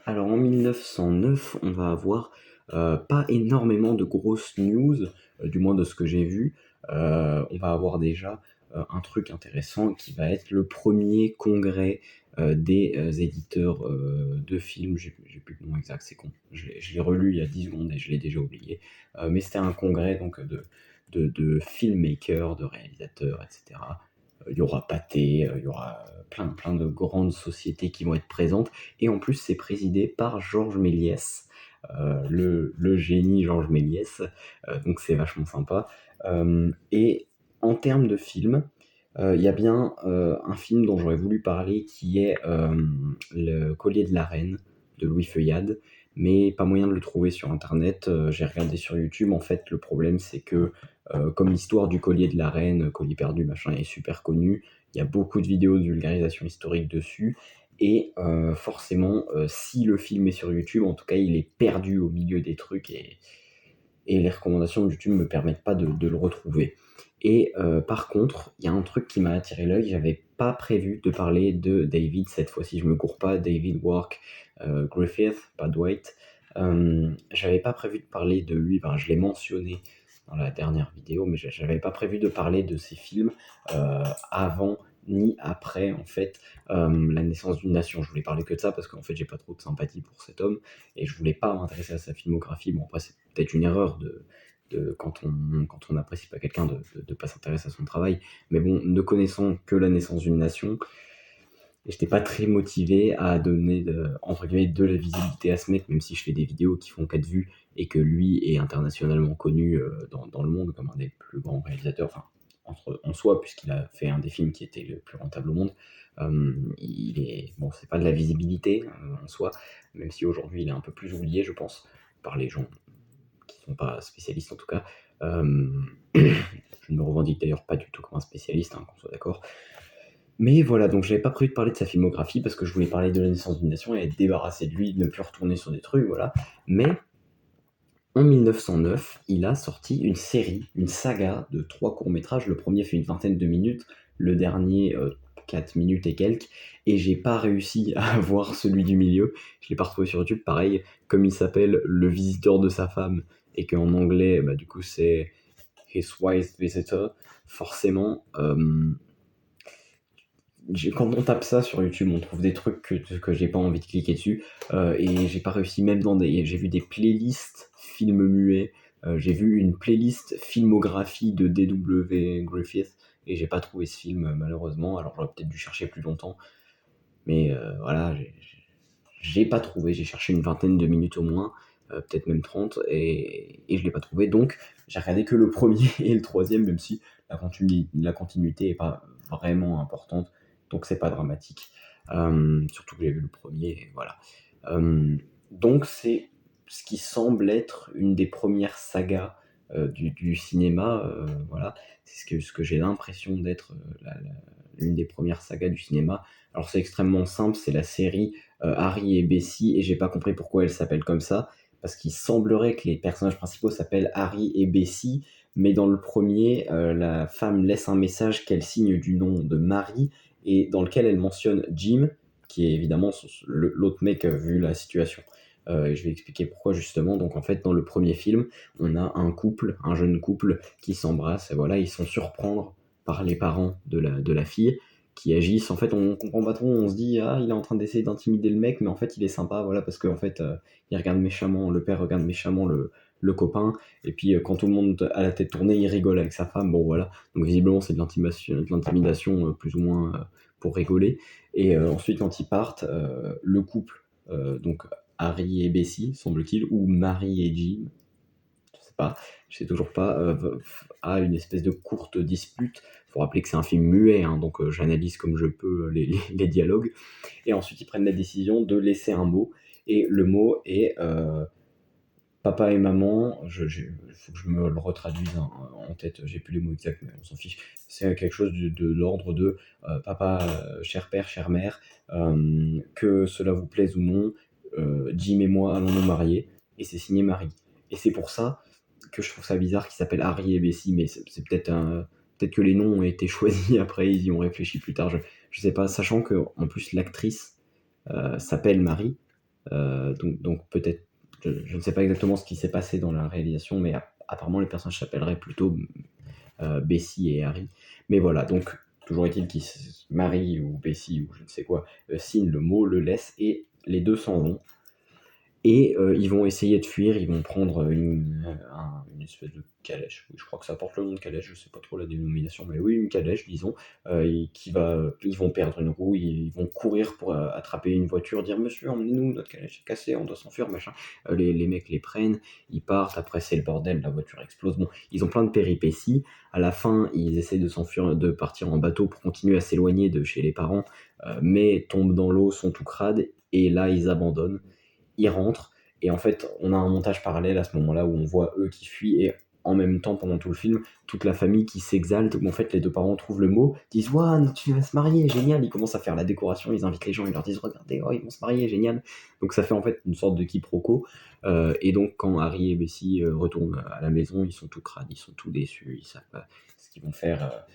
Alors en 1909, on va avoir, pas énormément de grosses news, du moins de ce que j'ai vu. On va avoir déjà, un truc intéressant qui va être le premier congrès, des, éditeurs, de films. J'ai plus le nom exact, c'est con. Je l'ai relu il y a 10 secondes et je l'ai déjà oublié. Mais c'était un congrès donc de filmmakers, de réalisateurs et cetera. Il y aura Pathé, il y aura, plein de grandes sociétés qui vont être présentes et en plus c'est présidé par Georges Méliès, le génie Georges Méliès, donc c'est vachement sympa. Et en termes de films, il y a bien un film dont j'aurais voulu parler qui est Le Collier de la Reine de Louis Feuillade, mais pas moyen de le trouver sur internet. J'ai regardé sur YouTube. En fait, le problème c'est que comme l'histoire du collier de la reine, collier perdu, machin, est super connue, il y a beaucoup de vidéos de vulgarisation historique dessus. Et forcément, si le film est sur YouTube, en tout cas, il est perdu au milieu des trucs et les recommandations de YouTube ne me permettent pas de le retrouver. Et par contre, il y a un truc qui m'a attiré l'œil. J'avais pas prévu de parler de David cette fois-ci. Je me cours pas. David Wark Griffith, pas Dwight. J'avais pas prévu de parler de lui. Enfin, je l'ai mentionné dans la dernière vidéo, mais j'avais pas prévu de parler de ses films avant ni après en fait La naissance d'une nation. Je voulais parler que de ça parce qu'en fait j'ai pas trop de sympathie pour cet homme et je voulais pas m'intéresser à sa filmographie. Bon après c'est peut-être une erreur de quand on n'apprécie pas quelqu'un de pas s'intéresser à son travail, mais bon, ne connaissant que La naissance d'une nation, j'étais pas très motivé à donner entre guillemets de la visibilité à ce mec, même si je fais des vidéos qui font 4 vues et que lui est internationalement connu dans le monde comme un des plus grands réalisateurs, enfin en soi, puisqu'il a fait un des films qui était le plus rentable au monde. Il est bon, c'est pas de la visibilité en soi, même si aujourd'hui il est un peu plus oublié, je pense, par les gens qui sont pas spécialistes en tout cas. Je ne me revendique d'ailleurs pas du tout comme un spécialiste, hein, qu'on soit d'accord. Mais voilà, donc j'avais pas prévu de parler de sa filmographie parce que je voulais parler de La naissance d'une nation et être débarrassé de lui, de ne plus retourner sur des trucs, voilà. Mais en 1909, il a sorti une série, une saga de 3 courts-métrages. Le premier fait une vingtaine de minutes, le dernier 4 minutes et quelques, et j'ai pas réussi à voir celui du milieu. Je l'ai pas retrouvé sur YouTube. Pareil, comme il s'appelle Le visiteur de sa femme, et qu'en anglais, bah, du coup, c'est His Wife's Visitor, forcément, quand on tape ça sur YouTube, on trouve des trucs que j'ai pas envie de cliquer dessus. Et j'ai pas réussi, même j'ai vu des playlists films muets. J'ai vu une playlist filmographie de D.W. Griffith et j'ai pas trouvé ce film malheureusement. Alors j'aurais peut-être dû chercher plus longtemps, mais voilà, j'ai pas trouvé. J'ai cherché une vingtaine de minutes au moins, peut-être même 30, et je l'ai pas trouvé. Donc j'ai regardé que le premier et le troisième, même si la continuité est pas vraiment importante, donc c'est pas dramatique. Surtout que j'ai vu le premier, et voilà. Donc c'est ce qui semble être une des premières sagas du cinéma, voilà. C'est ce que j'ai l'impression d'être l'une des premières sagas du cinéma. Alors c'est extrêmement simple, c'est la série Harry et Bessie, et j'ai pas compris pourquoi elle s'appelle comme ça, parce qu'il semblerait que les personnages principaux s'appellent Harry et Bessie, mais dans le premier, la femme laisse un message qu'elle signe du nom de Marie, et dans lequel elle mentionne Jim, qui est évidemment l'autre mec vu la situation. Et je vais expliquer pourquoi justement. Donc en fait, dans le premier film, on a un jeune couple qui s'embrasse, et voilà, ils sont surprendre par les parents de la fille, qui agissent. En fait, on comprend pas trop, on se dit, ah, il est en train d'essayer d'intimider le mec, mais en fait, il est sympa, voilà, parce qu'en fait, il regarde méchamment, le père regarde méchamment le copain, et puis quand tout le monde a la tête tournée, il rigole avec sa femme, bon voilà. Donc visiblement, c'est de l'intimidation plus ou moins pour rigoler. Et ensuite, quand ils partent, le couple, donc Harry et Bessie, semble-t-il, ou Marie et Jim, je sais pas, je sais toujours pas, a une espèce de courte dispute. Faut rappeler que c'est un film muet, hein, donc j'analyse comme je peux les dialogues. Et ensuite, ils prennent la décision de laisser un mot, et le mot est papa et maman. Faut que je me le retraduise en tête, j'ai plus les mots exacts, mais on s'en fiche. C'est quelque chose de l'ordre de papa, cher père, chère mère, que cela vous plaise ou non, Jim et moi allons nous marier, et c'est signé Marie. Et c'est pour ça que je trouve ça bizarre qu'il s'appelle Harry et Bessie, mais c'est peut-être que les noms ont été choisis après, ils y ont réfléchi plus tard, je sais pas, sachant que en plus l'actrice s'appelle Marie, Donc peut-être, je ne sais pas exactement ce qui s'est passé dans la réalisation, mais apparemment les personnages s'appelleraient plutôt Bessie et Harry. Mais voilà, donc toujours est-il qu'ils Marie ou Bessie ou je ne sais quoi signent le mot, le laissent et les deux s'en vont. Et ils vont essayer de fuir, ils vont prendre une espèce de calèche. Oui, je crois que ça porte le nom de calèche, je sais pas trop la dénomination, mais oui, une calèche, disons, ils vont perdre une roue, ils vont courir pour attraper une voiture, dire monsieur, emmenez-nous, notre calèche est cassée, on doit s'enfuir, machin. Les mecs les prennent, ils partent, après c'est le bordel, la voiture explose. Bon, ils ont plein de péripéties. À la fin, ils essayent de s'enfuir, de partir en bateau pour continuer à s'éloigner de chez les parents, mais tombent dans l'eau, sont tout crades, et là, ils abandonnent. Ils rentrent et en fait, on a un montage parallèle à ce moment-là où on voit eux qui fuient et en même temps, pendant tout le film, toute la famille qui s'exalte, où en fait les deux parents trouvent le mot, disent «Ouah, notre fille va se marier, génial!» Ils commencent à faire la décoration, ils invitent les gens, ils leur disent «Regardez, oh, ils vont se marier, génial!» Donc ça fait en fait une sorte de quiproquo. Et donc quand Harry et Bessie retournent à la maison, ils sont tout crades, ils sont tout déçus, ils savent pas ce qu'ils vont faire.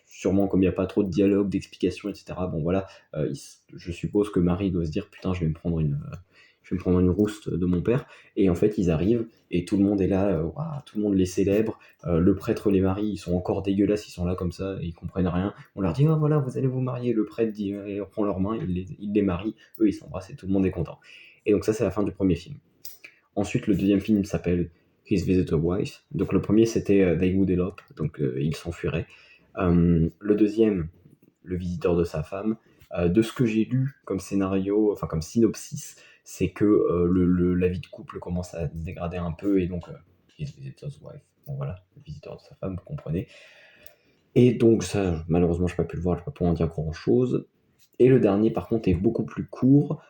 Sûrement comme il n'y a pas trop de dialogue, d'explications, etc. Bon voilà, je suppose que Marie doit se dire «Putain, je vais me prendre une rouste de mon père», et en fait ils arrivent et tout le monde est là, waouh, tout le monde les célèbre, le prêtre les marie, ils sont encore dégueulasses, ils sont là comme ça, ils comprennent rien. On leur dit: «Ah voilà, vous allez vous marier», le prêtre dit, il prend leurs mains, il les marie, eux ils s'embrassent et tout le monde est content. Et donc ça c'est la fin du premier film. Ensuite le deuxième film s'appelle His Visitor Wife, donc le premier c'était They Would Elope, donc ils s'enfuiraient. Le deuxième, Le visiteur de sa femme. De ce que j'ai lu comme scénario, enfin comme synopsis, c'est que la vie de couple commence à se dégrader un peu et donc His Visitor's Wife, bon voilà, le visiteur de sa femme, vous comprenez. Et donc ça, malheureusement, je n'ai pas pu le voir, je ne peux pas en dire grand chose. Et le dernier, par contre, est beaucoup plus court.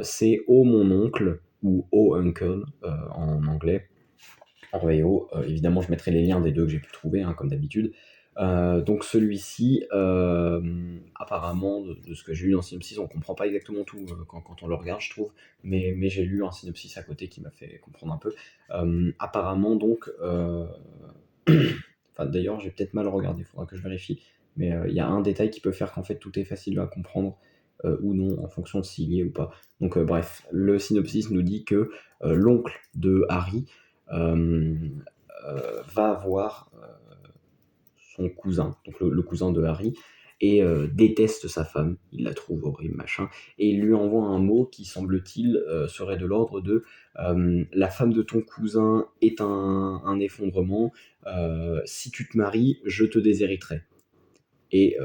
C'est Oh mon oncle ou Oh uncle en anglais. En VO, évidemment, je mettrai les liens des deux que j'ai pu trouver, hein, comme d'habitude. Donc celui-ci, apparemment, de ce que j'ai lu dans synopsis, on comprend pas exactement tout quand on le regarde, je trouve, mais j'ai lu un synopsis à côté qui m'a fait comprendre un peu. Apparemment, donc, enfin, d'ailleurs, j'ai peut-être mal regardé, il faudra que je vérifie, mais il y a un détail qui peut faire qu'en fait tout est facile à comprendre ou non, en fonction de s'il y est ou pas. Donc, bref, le synopsis nous dit que l'oncle de Harry euh, va voir son cousin, donc le cousin de Harry, et déteste sa femme, il la trouve horrible, machin, et il lui envoie un mot qui, semble-t-il, serait de l'ordre de la femme de ton cousin est un effondrement, si tu te maries, je te déshériterai. Et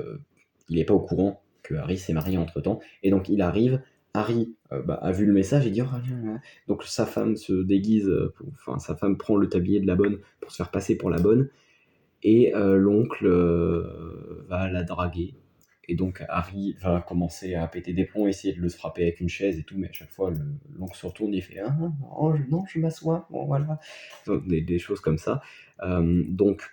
il n'est pas au courant que Harry s'est marié entre-temps, et donc il arrive, Harry a vu le message et dit oh, là, là. Donc sa femme se déguise, enfin sa femme prend le tablier de la bonne pour se faire passer pour la bonne, et l'oncle va la draguer. Et donc Harry va commencer à péter des plombs, essayer de le frapper avec une chaise et tout, mais à chaque fois l'oncle se retourne et fait ah, oh, non, je m'assois, bon voilà. Donc, des choses comme ça. Donc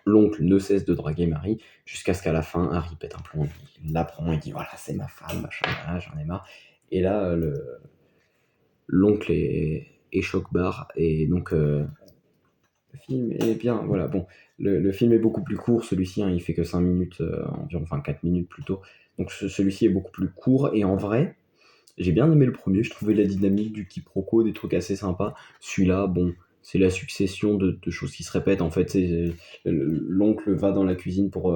l'oncle ne cesse de draguer Marie jusqu'à ce qu'à la fin Harry pète un plomb, il la prend, il dit voilà c'est ma femme, machin, voilà, j'en ai marre. Et là l'oncle est choc-barre et donc le film est bien, voilà, bon, le film est beaucoup plus court, celui-ci, hein, il fait que 5 minutes environ, enfin 4 minutes plutôt. Donc celui-ci est beaucoup plus court, et en vrai, j'ai bien aimé le premier, je trouvais la dynamique du quiproquo, des trucs assez sympas. Celui-là, bon, c'est la succession de choses qui se répètent, en fait. L'oncle va dans la cuisine pour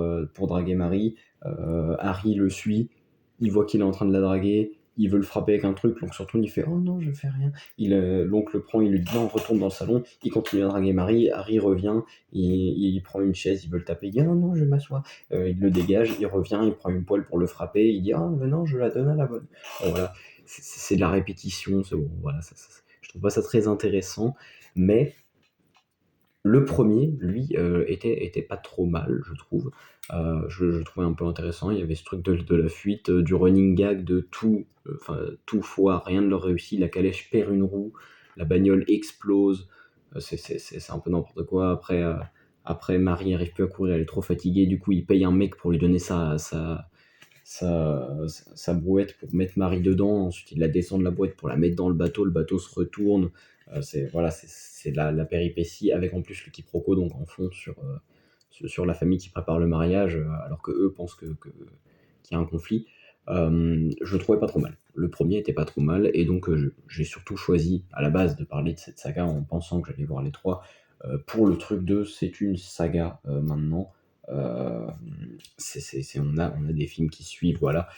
draguer Marie, Harry le suit, il voit qu'il est en train de la draguer, il veut le frapper avec un truc, l'oncle surtout il fait oh non je fais rien, l'oncle le prend, il lui dit non, retourne dans le salon, il continue à draguer Marie, Harry revient, il prend une chaise, il veut le taper, il dit oh non je m'assois, il le dégage, il revient, il prend une poêle pour le frapper, il dit ah mais non je la donne à la bonne. Voilà, c'est de la répétition, bon, voilà, je trouve pas ça très intéressant, mais le premier, lui, était pas trop mal, je trouve. Je trouvais un peu intéressant. Il y avait ce truc de la fuite, du running gag, de tout, enfin, tout foire, rien ne leur réussit. La calèche perd une roue, la bagnole explose. C'est un peu n'importe quoi. Après, Marie n'arrive plus à courir, elle est trop fatiguée. Du coup, il paye un mec pour lui donner sa brouette pour mettre Marie dedans. Ensuite, il la descend de la boîte pour la mettre dans le bateau se retourne. C'est la péripétie avec en plus le quiproquo donc en fond sur la famille qui prépare le mariage alors que eux pensent qu'il y a un conflit. Je le trouvais pas trop mal. Le premier était pas trop mal et donc j'ai surtout choisi à la base de parler de cette saga en pensant que j'allais voir les 3. Pour le truc 2, c'est une saga, maintenant. Hem, c'est on a des films qui suivent, voilà.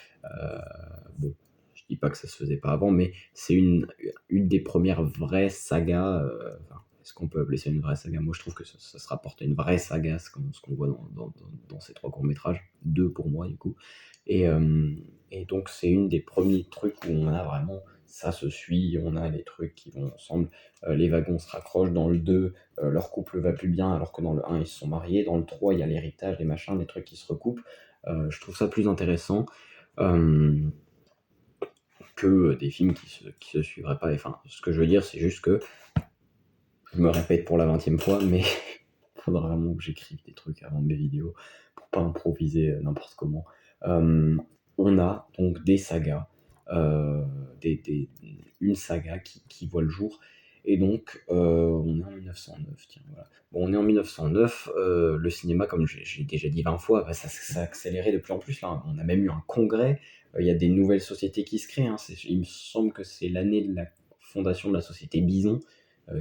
Bon, je dis pas que ça se faisait pas avant, mais c'est une des premières vraies sagas, enfin, est-ce qu'on peut appeler ça une vraie saga? Moi, je trouve que ça se rapporte à une vraie saga, ce qu'on voit dans ces 3 courts métrages, 2 pour moi, du coup. Et, donc c'est une des premiers trucs où on a vraiment ça se suit, on a les trucs qui vont ensemble, les wagons se raccrochent. Dans le 2, leur couple va plus bien alors que dans le 1 ils se sont mariés. Dans le 3 il y a l'héritage, les machins, les trucs qui se recoupent. Je trouve ça plus intéressant, hem, que des films qui se suivraient pas. Enfin, ce que je veux dire, c'est juste que je me répète pour la 20e fois, mais faudra vraiment que j'écrive des trucs avant mes vidéos pour pas improviser n'importe comment. Hem, on a donc des sagas, heu, une saga qui voit le jour et donc on est en 1909, tiens, voilà. Bon, on est en 1909, le cinéma, comme j'ai déjà dit 20 fois, bah, ça a accéléré de plus en plus là. On a même eu un congrès, il y a des nouvelles sociétés qui se créent, hein. Il me semble que c'est l'année de la fondation de la société Bison,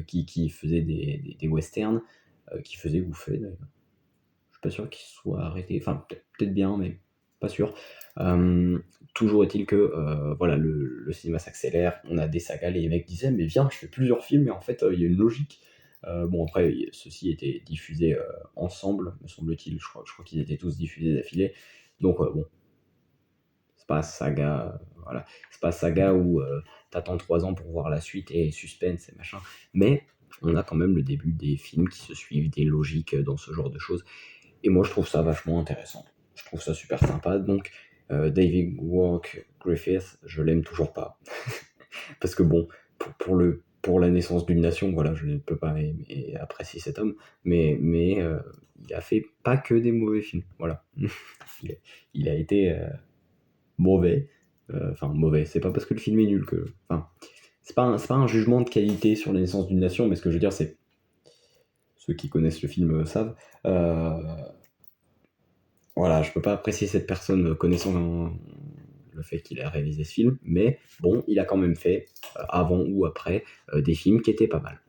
qui faisait des westerns, qui faisait ou fait d'ailleurs. Je suis pas sûr qu'il soit arrêté, enfin peut-être bien, mais pas sûr. Toujours est-il que, voilà, le cinéma s'accélère, on a des sagas, les mecs disaient: «Mais viens, je fais plusieurs films et en fait, il y a une logique». Bon après, ceux-ci étaient diffusés, ensemble, me semble-t-il. Je crois qu'ils étaient tous diffusés d'affilée. Donc, bon, c'est pas saga, voilà, c'est pas saga où, tu 3 ans pour voir la suite et suspense et machin. Mais on a quand même le début des films qui se suivent, des logiques, dans ce genre de choses. Et moi, je trouve ça vachement intéressant. Je trouve ça super sympa. Donc, David Wark Griffith, je l'aime toujours pas. Parce que bon, pour la naissance d'une nation, voilà, je ne peux pas apprécier cet homme. Mais il a fait pas que des mauvais films. Voilà. Il a, il a été mauvais. Enfin, mauvais. C'est pas parce que le film est nul que. Enfin, c'est pas un jugement de qualité sur la naissance d'une nation, mais ce que je veux dire, c'est. Ceux qui connaissent le film savent. Euh, Voilà, je peux pas apprécier cette personne connaissant le fait qu'il a réalisé ce film, mais bon, il a quand même fait, avant ou après, des films qui étaient pas mal.